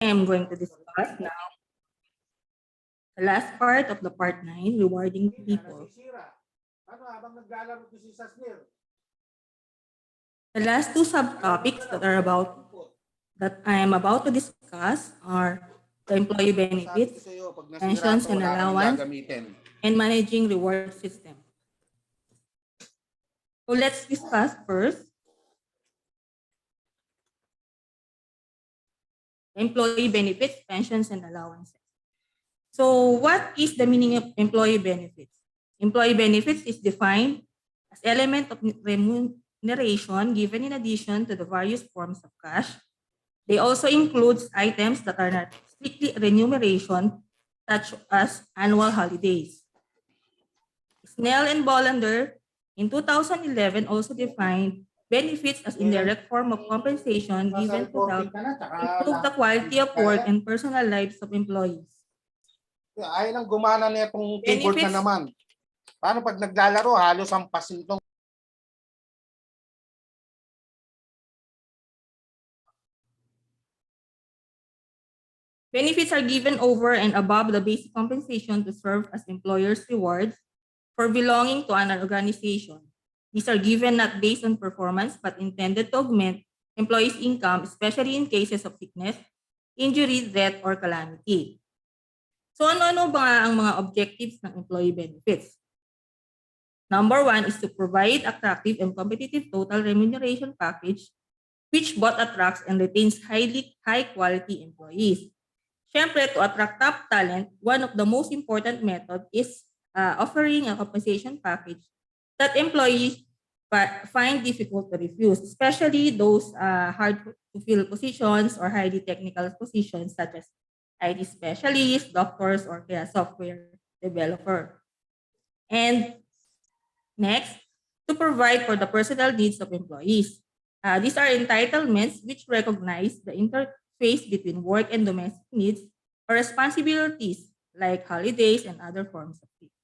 I am going to discuss now the last part of the part 9, rewarding people. The last two subtopics that I am about to discuss are the employee benefits, pensions and allowance, and managing reward system. So let's discuss first employee benefits, pensions, and allowances. So what is the meaning of employee benefits? Employee benefits is defined as element of remuneration given in addition to the various forms of cash. They also include items that are not strictly remuneration, such as annual holidays. Snell and Bollander in 2011 also defined benefits as indirect form of compensation given to help improve the quality of work and personal lives of employees. Ay nang gumana na itong keyboard na naman. Paano pag naglalaro, halos ang pasintong. Benefits are given over and above the basic compensation to serve as employers' rewards for belonging to an organization. These are given not based on performance but intended to augment employees' income, especially in cases of sickness, injury, death, or calamity. So ano-ano ba ang mga objectives ng employee benefits? Number 1 is to provide attractive and competitive total remuneration package which both attracts and retains high-quality employees. Siyempre, to attract top talent, one of the most important method is offering a compensation package that employees find difficult to refuse, especially those hard-to-fill positions or highly technical positions such as IT specialists, doctors, or kaya software developer. And next, to provide for the personal needs of employees. These are entitlements which recognize the interface between work and domestic needs or responsibilities like holidays and other forms of leave.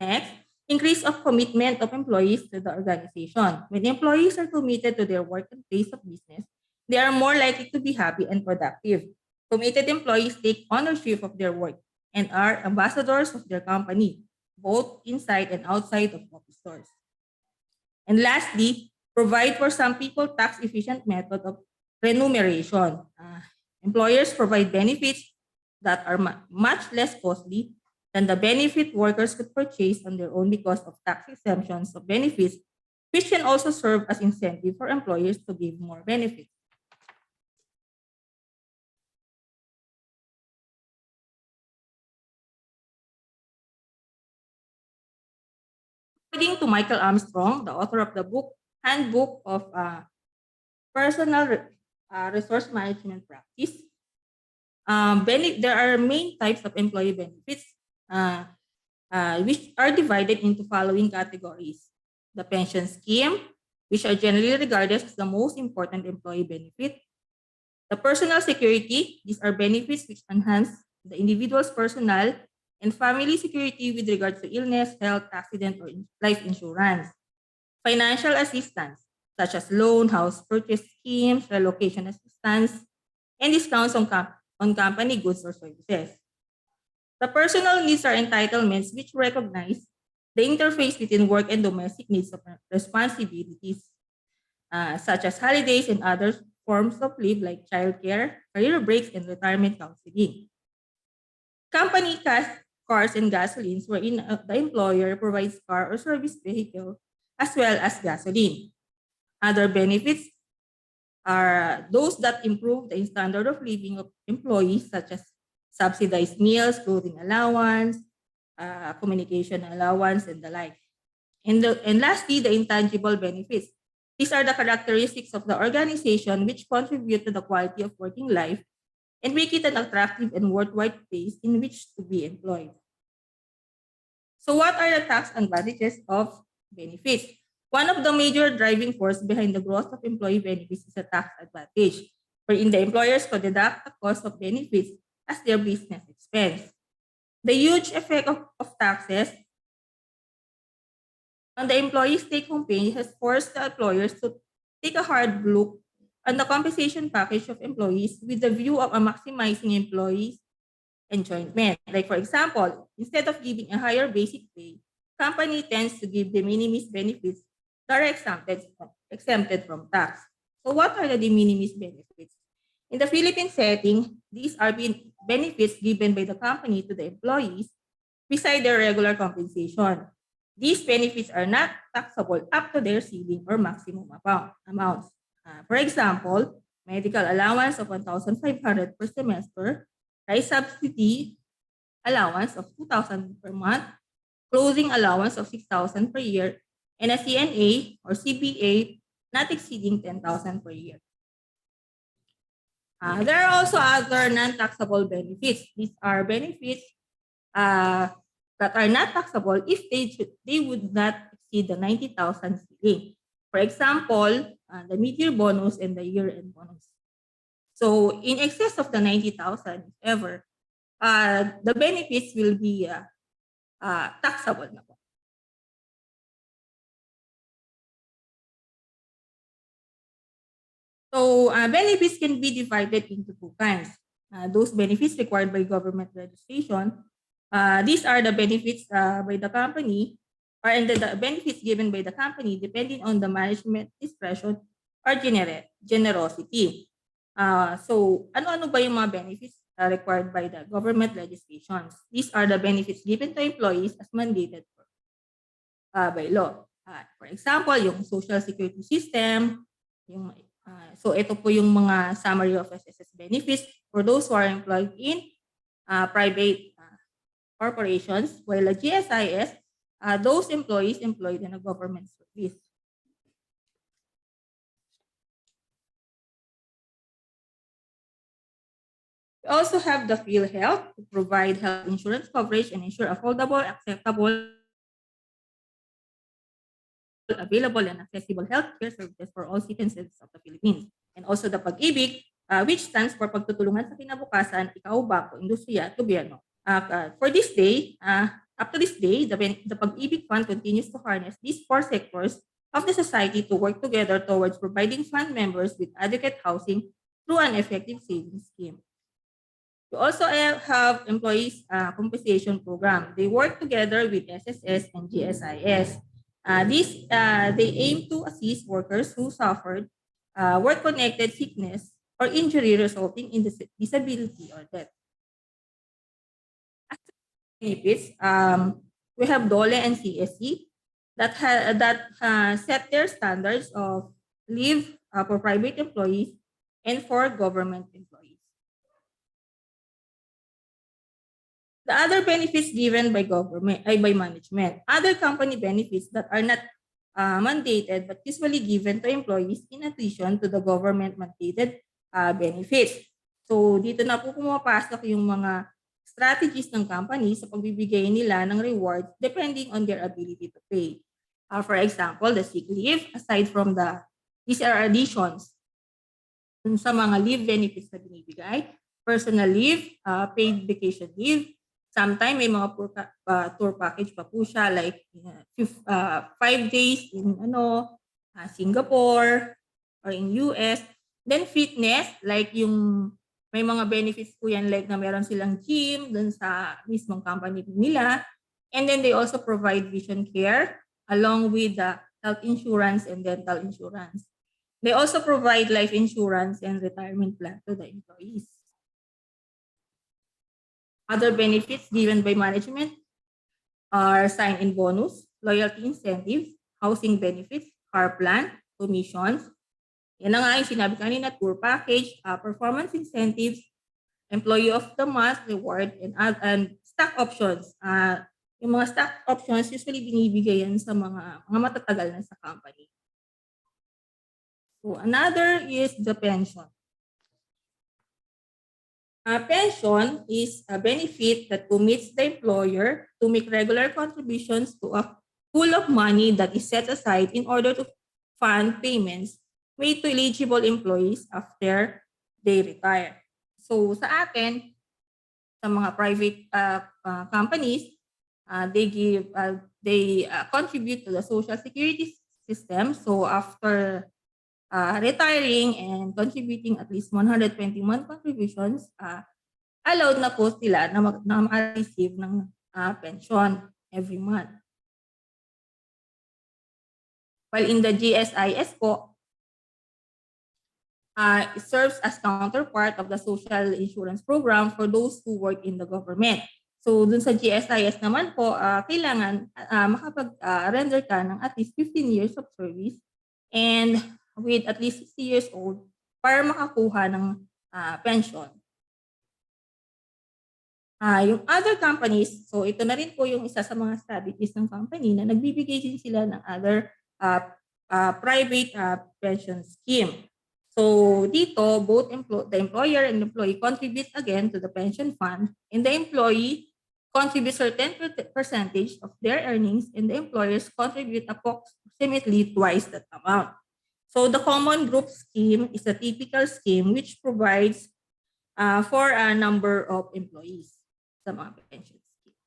Next, increase of commitment of employees to the organization. When employees are committed to their work and place of business, they are more likely to be happy and productive. Committed employees take ownership of their work and are ambassadors of their company, both inside and outside of office doors. And lastly, provide for some people tax-efficient method of remuneration. Employers provide benefits that are much less costly than the benefit workers could purchase on their own because of tax exemptions of benefits, which can also serve as incentive for employers to give more benefits. According to Michael Armstrong, the author of the book Handbook of Personal Resource Management Practice, there are main types of employee benefits which are divided into following categories. The pension scheme, which are generally regarded as the most important employee benefit. The personal security, these are benefits which enhance the individual's personal and family security with regards to illness, health, accident, or life insurance. Financial assistance, such as loan, house purchase schemes, relocation assistance, and discounts on company goods or services. The personal needs are entitlements which recognize the interface between work and domestic needs of responsibilities, such as holidays and other forms of leave like childcare, career breaks, and retirement counseling. Company cars and gasolines wherein the employer provides car or service vehicle as well as gasoline. Other benefits are those that improve the standard of living of employees, such as subsidized meals, clothing allowance, communication allowance, and the like. And lastly, the intangible benefits. These are the characteristics of the organization which contribute to the quality of working life and make it an attractive and worthwhile place in which to be employed. So what are the tax advantages of benefits? One of the major driving forces behind the growth of employee benefits is a tax advantage, wherein the employers could deduct the cost of benefits as their business expense. The huge effect of taxes on the employees' take-home pay has forced the employers to take a hard look on the compensation package of employees with the view of maximizing employees' enjoyment. Like for example, instead of giving a higher basic pay, company tends to give de minimis benefits that are exempted from tax. So what are the de minimis benefits? In the Philippine setting, these are benefits given by the company to the employees beside their regular compensation. These benefits are not taxable up to their ceiling or maximum amounts. For example, medical allowance of 1,500 per semester, rice subsidy allowance of 2,000 per month, clothing allowance of 6,000 per year, and a CNA or CBA not exceeding 10,000 per year. There are also other non-taxable benefits. These are benefits that are not taxable if they would not exceed the 90,000 ceiling. For example, the mid-year bonus and the year-end bonus. So in excess of the 90,000, if ever, the benefits will be taxable na po. So benefits can be divided into two kinds. Those benefits required by government registration. These are the benefits by the company and the benefits given by the company depending on the management discretion or generosity. So ano-ano ba yung mga benefits required by the government legislations? These are the benefits given to employees as mandated by law. For example, yung social security system, yung so ito po yung mga summary of SSS benefits for those who are employed in private corporations, while the GSIS, those employees employed in a government service. We also have the PhilHealth to provide health insurance coverage and ensure affordable, acceptable, available and accessible healthcare services for all citizens of the Philippines. And also the Pag-ibig, which stands for Pagtutulungan sa Kinabukasan, Ikaw-Bako, Industriya, Gobyerno. For this day, up to this day, the Pag-ibig Fund continues to harness these four sectors of the society to work together towards providing fund members with adequate housing through an effective savings scheme. We also have employees compensation program. They work together with SSS and GSIS. They aim to assist workers who suffered work-connected sickness or injury resulting in disability or death. Benefits, we have DOLE and CSC that set their standards of leave for private employees and for government employees. The other benefits given by by management, other company benefits that are not mandated but usually given to employees in addition to the government mandated benefits. So dito na po pumapasok yung mga strategies ng company sa pagbibigay nila ng rewards depending on their ability to pay. For example, the sick leave, aside from these are additions sa mga leave benefits na binibigay, personal leave, paid vacation leave. Sometimes may mga tour package pa po siya like 5 days in Singapore or in US. Then fitness, like yung may mga benefits po yan like na meron silang gym dun sa mismong company nila. And then they also provide vision care along with the health insurance and dental insurance. They also provide life insurance and retirement plan to the employees. Other benefits given by management are sign-in bonus, loyalty incentives, housing benefits, car plan, commissions. Yan na nga yung sinabi kanina, tour package, performance incentives, employee of the month reward, and stock options. Yung mga stock options usually binibigay yan sa mga matatagal na sa company. So another is the pension. Pension is a benefit that commits the employer to make regular contributions to a pool of money that is set aside in order to fund payments made to eligible employees after they retire. So sa atin, sa mga private companies, they contribute to the social security system. So after retiring and contributing at least 121 contributions, allowed na po sila na ma-receive ng pension every month. While in the GSIS po, it serves as counterpart of the social insurance program for those who work in the government. So dun sa GSIS naman po, kailangan makapag-render ka ng at least 15 years of service and with at least 60 years old para makakuha ng pension. Yung other companies, so ito na rin po yung isa sa mga strategies ng company na nagbibigay din sila ng other private pension scheme. So dito, both the employer and employee contribute again to the pension fund, and the employee contributes certain percentage of their earnings, and the employers contribute approximately twice that amount. So the common group scheme is a typical scheme which provides for a number of employees sa mga pension scheme.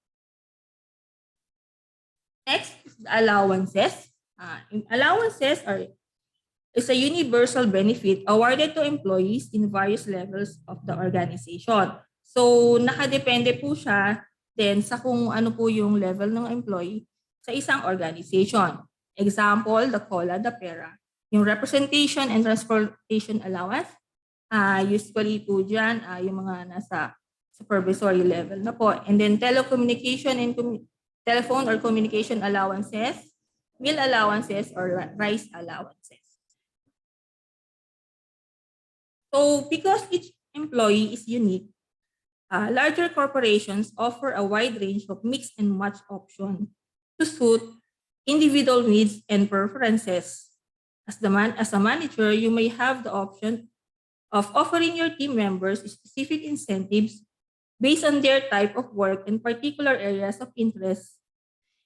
Next is the allowances. Allowances is a universal benefit awarded to employees in various levels of the organization. So nakadepende po siya then sa kung ano po yung level ng employee sa isang organization. Example, the COLA, the PERA. Yung representation and transportation allowance, usually po dyan, yung mga nasa supervisory level na po. And then telecommunication and telephone or communication allowances, meal allowances, or rice allowances. So because each employee is unique, larger corporations offer a wide range of mix and match options to suit individual needs and preferences. As a manager, you may have the option of offering your team members specific incentives based on their type of work and particular areas of interest.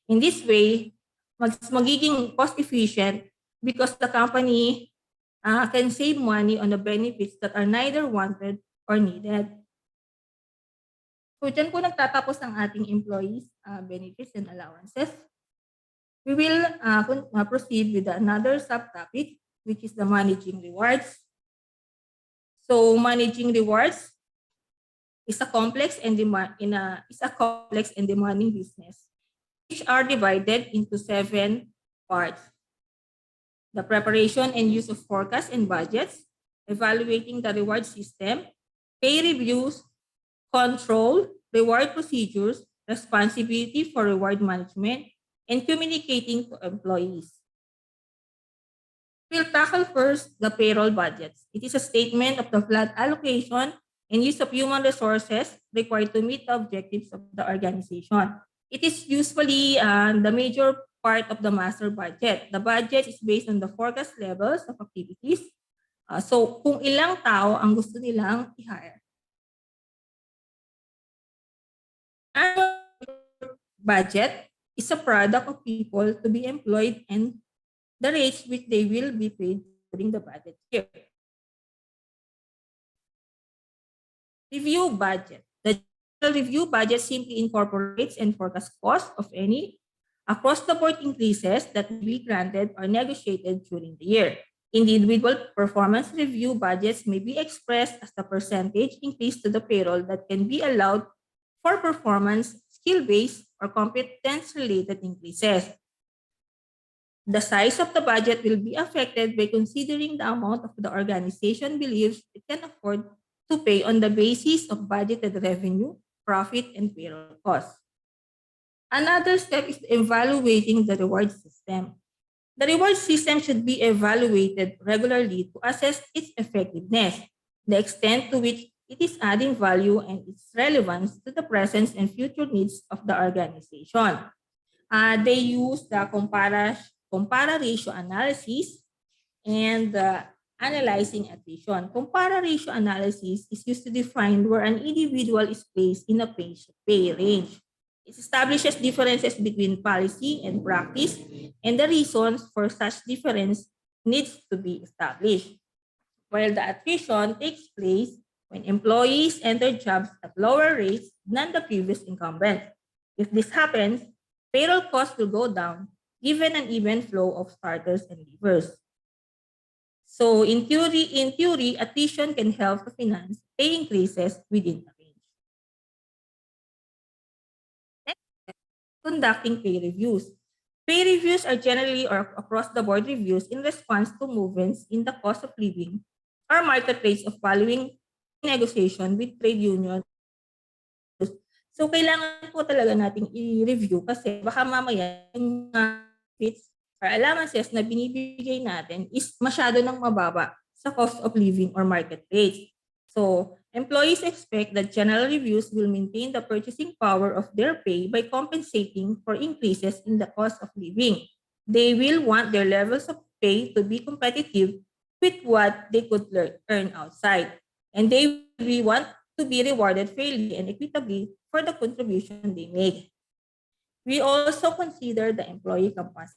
In this way, magiging cost efficient because the company can save money on the benefits that are neither wanted or needed. So dyan po nagtatapos ang ating employees benefits and allowances. We will proceed with another subtopic, which is the managing rewards. So managing rewards is a complex and demanding business, which are divided into 7 parts. The preparation and use of forecasts and budgets, evaluating the reward system, pay reviews, control, reward procedures, responsibility for reward management, and communicating to employees. We'll tackle first the payroll budgets. It is a statement of the flat allocation and use of human resources required to meet the objectives of the organization. It is usually the major part of the master budget. The budget is based on the forecast levels of activities. So kung ilang tao ang gusto nilang i-hire. Annual budget is a product of people to be employed and the rates which they will be paid during the budget year. Review budget. The review budget simply incorporates and forecasts cost of any across-the-board increases that will be granted or negotiated during the year. Individual performance review budgets may be expressed as the percentage increase to the payroll that can be allowed for performance, skill-based, or competence-related increases. The size of the budget will be affected by considering the amount of the organization believes it can afford to pay on the basis of budgeted revenue, profit, and payroll costs. Another step is evaluating the reward system. The reward system should be evaluated regularly to assess its effectiveness, the extent to which it is adding value, and its relevance to the present and future needs of the organization. They use the compara ratio analysis and analyzing attrition. Compara ratio analysis is used to define where an individual is placed in a pay range. It establishes differences between policy and practice, and the reasons for such difference needs to be established. While the attrition takes place when employees enter jobs at lower rates than the previous incumbent. If this happens, payroll costs will go down given an even flow of starters and leavers. So in theory, attrition can help to finance pay increases within the range. Next, conducting pay reviews. Pay reviews are generally or across the board reviews in response to movements in the cost of living or market rates of following negotiation with trade union. So kailangan po talaga nating i-review kasi baka mamaya yung benefits or allowances na binibigay natin is masyado nang mababa sa cost of living or market rates. So employees expect that general reviews will maintain the purchasing power of their pay by compensating for increases in the cost of living. They will want their levels of pay to be competitive with what they could earn outside. And they will want to be rewarded fairly and equitably for the contribution they make. We also consider the employee capacity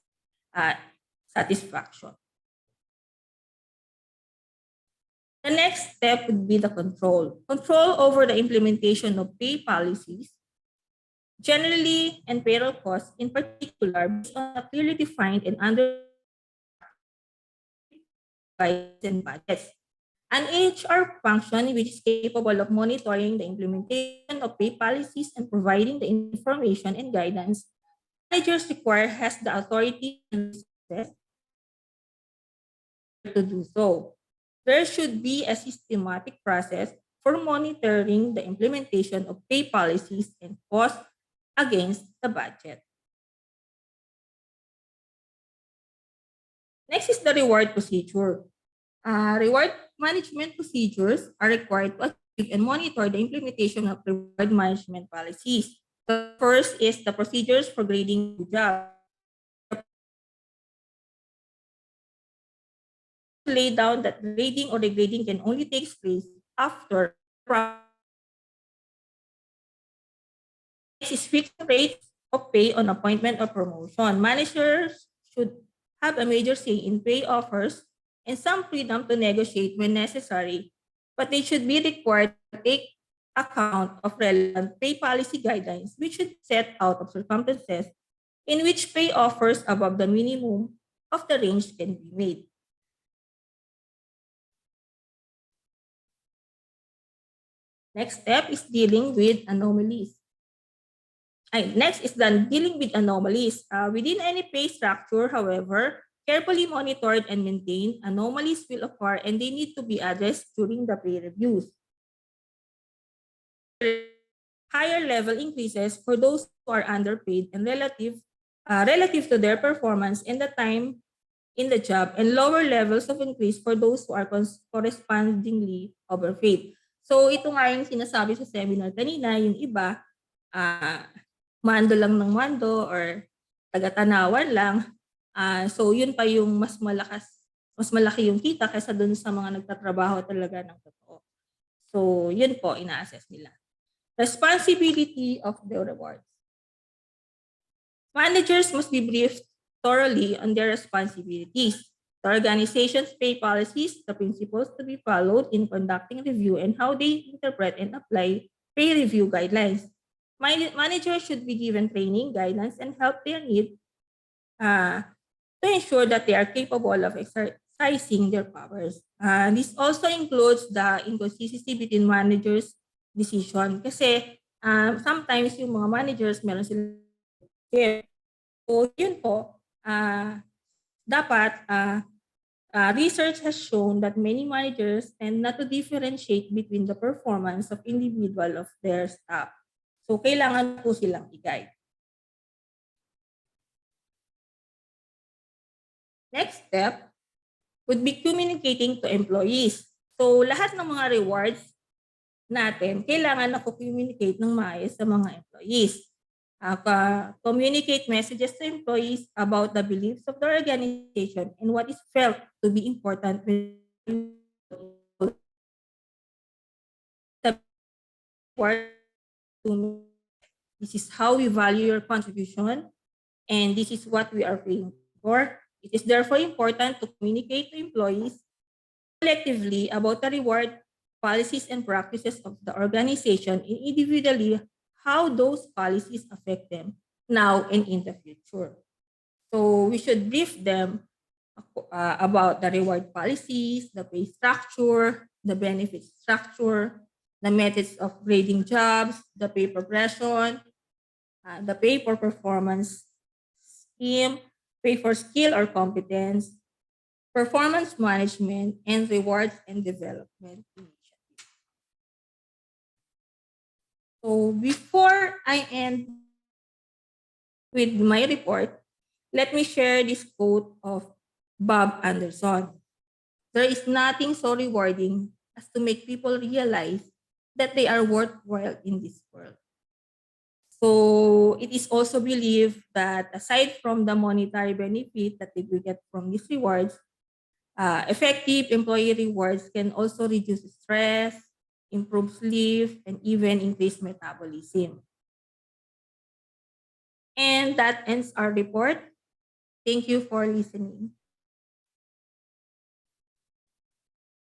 satisfaction. The next step would be the control. Control over the implementation of pay policies, generally, and payroll costs in particular, based on a clearly defined and under guidelines and budgets. An HR function which is capable of monitoring the implementation of pay policies and providing the information and guidance managers require has the authority and resources to do so. There should be a systematic process for monitoring the implementation of pay policies and costs against the budget. Next is the reward procedure. Reward management procedures are required to achieve and monitor the implementation of reward management policies. The first is the procedures for grading the job. Lay down that grading or degrading can only take place after next is fixed rates of pay on appointment or promotion. Managers should have a major say in pay offers and some freedom to negotiate when necessary, but they should be required to take account of relevant pay policy guidelines, which should set out of circumstances in which pay offers above the minimum of the range can be made. Next step is dealing with anomalies. Next is dealing with anomalies. Within any pay structure, however, carefully monitored and maintained, anomalies will occur and they need to be addressed during the pay reviews. Higher level increases for those who are underpaid and relative to their performance and the time in the job, and lower levels of increase for those who are correspondingly overpaid. So ito nga yung sinasabi sa seminar kanina, yung iba, mando lang ng mando or taga-tanawan lang. So yun pa yung mas malaki yung kita kaysa dun sa mga nagtatrabaho talaga ng totoo. So yun po, ina-assess nila. Responsibility of the rewards. Managers must be briefed thoroughly on their responsibilities, the organization's pay policies, the principles to be followed in conducting review, and how they interpret and apply pay review guidelines. Managers should be given training, guidance, and help they need to ensure that they are capable of exercising their powers. This also includes the inconsistency between managers' decision. Kasi sometimes yung mga managers, meron silang so yun po, dapat research has shown that many managers tend not to differentiate between the performance of individual of their staff. So kailangan po silang i-guide. Next step would be communicating to employees. So lahat ng mga rewards natin, kailangan na communicate ng maayos sa mga employees. Communicate messages to employees about the beliefs of the organization and what is felt to be important. This is how we value your contribution, and this is what we are paying for. It is therefore important to communicate to employees collectively about the reward policies and practices of the organization and individually how those policies affect them now and in the future. So we should brief them about the reward policies, the pay structure, the benefit structure, the methods of grading jobs, the pay progression, the pay for performance scheme, pay for skill or competence, performance management, and rewards and development initiatives. So before I end with my report, let me share this quote of Bob Anderson. There is nothing so rewarding as to make people realize that they are worthwhile in this world. So it is also believed that aside from the monetary benefit that they will get from these rewards, effective employee rewards can also reduce stress, improve sleep, and even increase metabolism. And that ends our report. Thank you for listening.